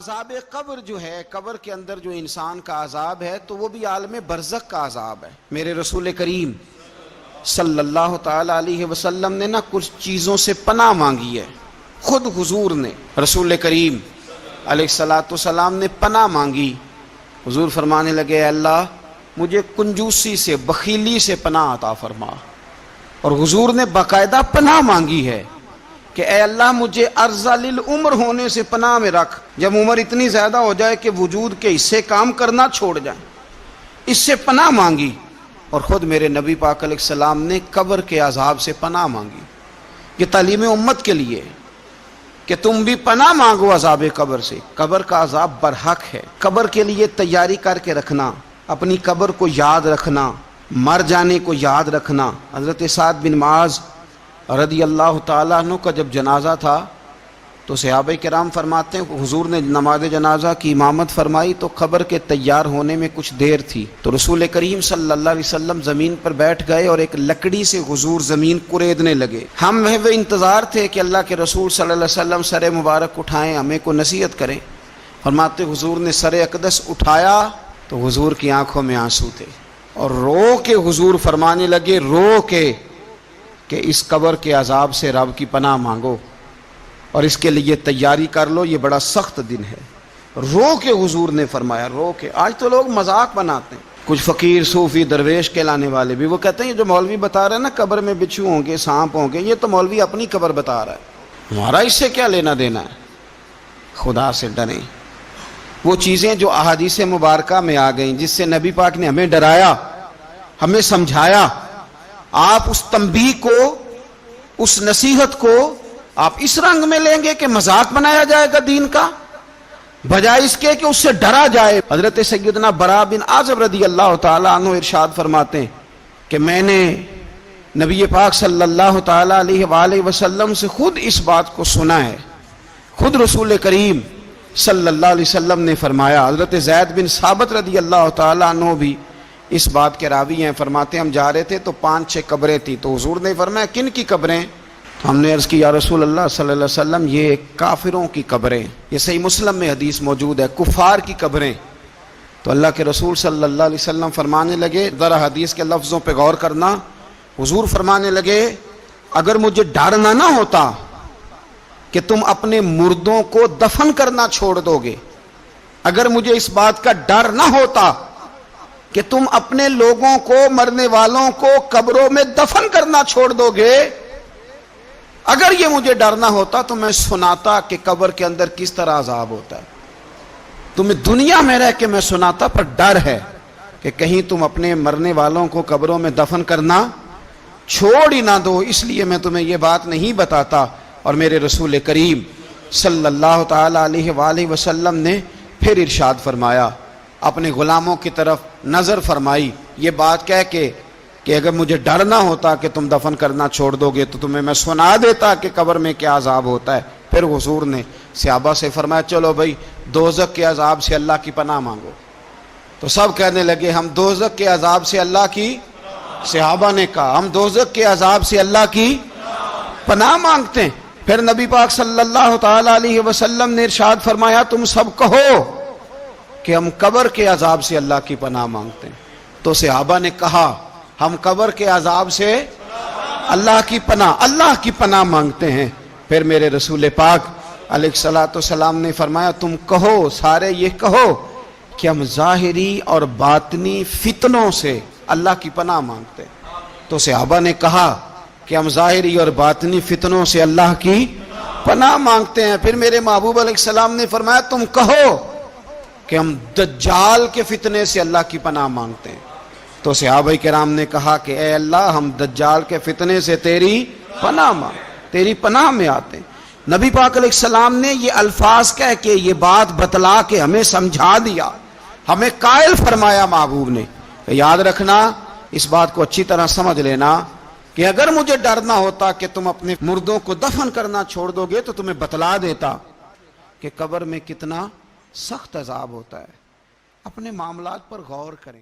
عذاب قبر جو ہے، قبر کے اندر جو انسان کا عذاب ہے تو وہ بھی عالم برزخ کا عذاب ہے۔ میرے رسول کریم صلی اللہ تعالی علیہ وسلم نے نا کچھ چیزوں سے پناہ مانگی ہے۔ خود حضور نے، رسول کریم علیہ السلام نے پناہ مانگی۔ حضور فرمانے لگے اے اللہ مجھے کنجوسی سے، بخیلی سے پناہ عطا فرما۔ اور حضور نے باقاعدہ پناہ مانگی ہے کہ اے اللہ مجھے ارذل العمر ہونے سے پناہ میں رکھ، جب عمر اتنی زیادہ ہو جائے کہ وجود کے حصے کام کرنا چھوڑ جائیں، اس سے پناہ مانگی۔ اور خود میرے نبی پاک علیہ السلام نے قبر کے عذاب سے پناہ مانگی۔ یہ تعلیم امت کے لیے کہ تم بھی پناہ مانگو عذاب قبر سے۔ قبر کا عذاب برحق ہے۔ قبر کے لیے تیاری کر کے رکھنا، اپنی قبر کو یاد رکھنا، مر جانے کو یاد رکھنا۔ حضرت سعد بن معاذ رضی اللہ تعالیٰ عنہ کا جب جنازہ تھا تو صحابہ کرام فرماتے ہیں حضور نے نماز جنازہ کی امامت فرمائی تو قبر کے تیار ہونے میں کچھ دیر تھی، تو رسول کریم صلی اللہ علیہ وسلم زمین پر بیٹھ گئے اور ایک لکڑی سے حضور زمین کریدنے لگے۔ ہم وہ انتظار تھے کہ اللہ کے رسول صلی اللہ علیہ وسلم سر مبارک اٹھائیں، ہمیں کو نصیحت کریں۔ فرماتے حضور نے سر اقدس اٹھایا تو حضور کی آنکھوں میں آنسو تھے، اور رو کے حضور فرمانے لگے، رو کے کہ اس قبر کے عذاب سے رب کی پناہ مانگو اور اس کے لیے تیاری کر لو، یہ بڑا سخت دن ہے۔ رو کے حضور نے فرمایا، رو کے۔ آج تو لوگ مذاق بناتے ہیں، کچھ فقیر صوفی درویش کہلانے والے بھی، وہ کہتے ہیں یہ جو مولوی بتا رہا ہے نا قبر میں بچھو ہوں گے، سانپ ہوں گے، یہ تو مولوی اپنی قبر بتا رہا ہے، ہمارا اس سے کیا لینا دینا ہے۔ خدا سے ڈریں۔ وہ چیزیں جو احادیث مبارکہ میں آ گئیں، جس سے نبی پاک نے ہمیں ڈرایا، ہمیں سمجھایا، آپ اس تنبیہ کو، اس نصیحت کو آپ اس رنگ میں لیں گے کہ مذاق بنایا جائے گا دین کا، بجائے اس کے کہ اس سے ڈرا جائے۔ حضرت سیدنا براء بن عازب رضی اللہ تعالیٰ عنہ ارشاد فرماتے ہیں کہ میں نے نبی پاک صلی اللہ تعالیٰ علیہ وآلہ وسلم سے خود اس بات کو سنا ہے۔ خود رسول کریم صلی اللہ علیہ وسلم نے فرمایا۔ حضرت زید بن ثابت رضی اللہ تعالیٰ عنہ بھی اس بات کے راوی ہیں، فرماتے ہیں ہم جا رہے تھے تو 5-6 قبریں تھیں، تو حضور نے فرمایا کن کی قبریں؟ تو ہم نے عرض کی یا رسول اللہ صلی اللہ علیہ وسلم یہ کافروں کی قبریں، یہ صحیح مسلم میں حدیث موجود ہے، کفار کی قبریں۔ تو اللہ کے رسول صلی اللہ علیہ وسلم فرمانے لگے، ذرا حدیث کے لفظوں پہ غور کرنا، حضور فرمانے لگے اگر مجھے ڈر نہ ہوتا کہ تم اپنے مردوں کو دفن کرنا چھوڑ دو گے، اگر مجھے اس بات کا ڈر نہ ہوتا کہ تم اپنے لوگوں کو، مرنے والوں کو قبروں میں دفن کرنا چھوڑ دو گے، اگر یہ مجھے ڈر نہ ہوتا تو میں سناتا کہ قبر کے اندر کس طرح عذاب ہوتا ہے، تمہیں دنیا میں رہ کے میں سناتا، پر ڈر ہے کہ کہیں تم اپنے مرنے والوں کو قبروں میں دفن کرنا چھوڑ ہی نہ دو، اس لیے میں تمہیں یہ بات نہیں بتاتا۔ اور میرے رسول کریم صلی اللہ تعالی علیہ وآلہ وسلم نے پھر ارشاد فرمایا، اپنے غلاموں کی طرف نظر فرمائی، یہ بات کہہ کے کہ اگر مجھے ڈر نہ ہوتا کہ تم دفن کرنا چھوڑ دو گے تو تمہیں میں سنا دیتا کہ قبر میں کیا عذاب ہوتا ہے۔ پھر حضور نے صحابہ سے فرمایا چلو بھائی دوزخ کے عذاب سے اللہ کی پناہ مانگو۔ تو سب کہنے لگے ہم دوزخ کے عذاب سے اللہ کی، صحابہ نے کہا ہم دوزخ کے عذاب سے اللہ کی پناہ مانگتے ہیں۔ پھر نبی پاک صلی اللہ تعالی علیہ وسلم نے ارشاد فرمایا تم سب کہو کہ ہم قبر کے عذاب سے اللہ کی پناہ مانگتے ہیں۔ تو صحابہ نے کہا ہم قبر کے عذاب سے اللہ کی پناہ مانگتے ہیں۔ پھر میرے رسول پاک علیہ السلام نے فرمایا تم کہو، سارے یہ کہو کہ ہم ظاہری اور باطنی فتنوں سے اللہ کی پناہ مانگتے ہیں۔ تو صحابہ نے کہا کہ ہم ظاہری اور باطنی فتنوں سے اللہ کی پناہ مانگتے ہیں۔ پھر میرے محبوب علیہ السلام نے فرمایا تم کہو کہ ہم دجال کے فتنے سے اللہ کی پناہ مانگتے ہیں۔ تو صحابہ کرام نے کہا کہ اے اللہ ہم دجال کے فتنے سے تیری پناہ تیری پناہ میں آتے ہیں۔ نبی پاک علیہ السلام نے یہ الفاظ کہہ کے، یہ بات بتلا کے ہمیں سمجھا دیا، ہمیں قائل فرمایا محبوب نے۔ یاد رکھنا، اس بات کو اچھی طرح سمجھ لینا کہ اگر مجھے ڈر نہ ہوتا کہ تم اپنے مردوں کو دفن کرنا چھوڑ دو گے تو تمہیں بتلا دیتا کہ قبر میں کتنا سخت عذاب ہوتا ہے۔ اپنے معاملات پر غور کریں۔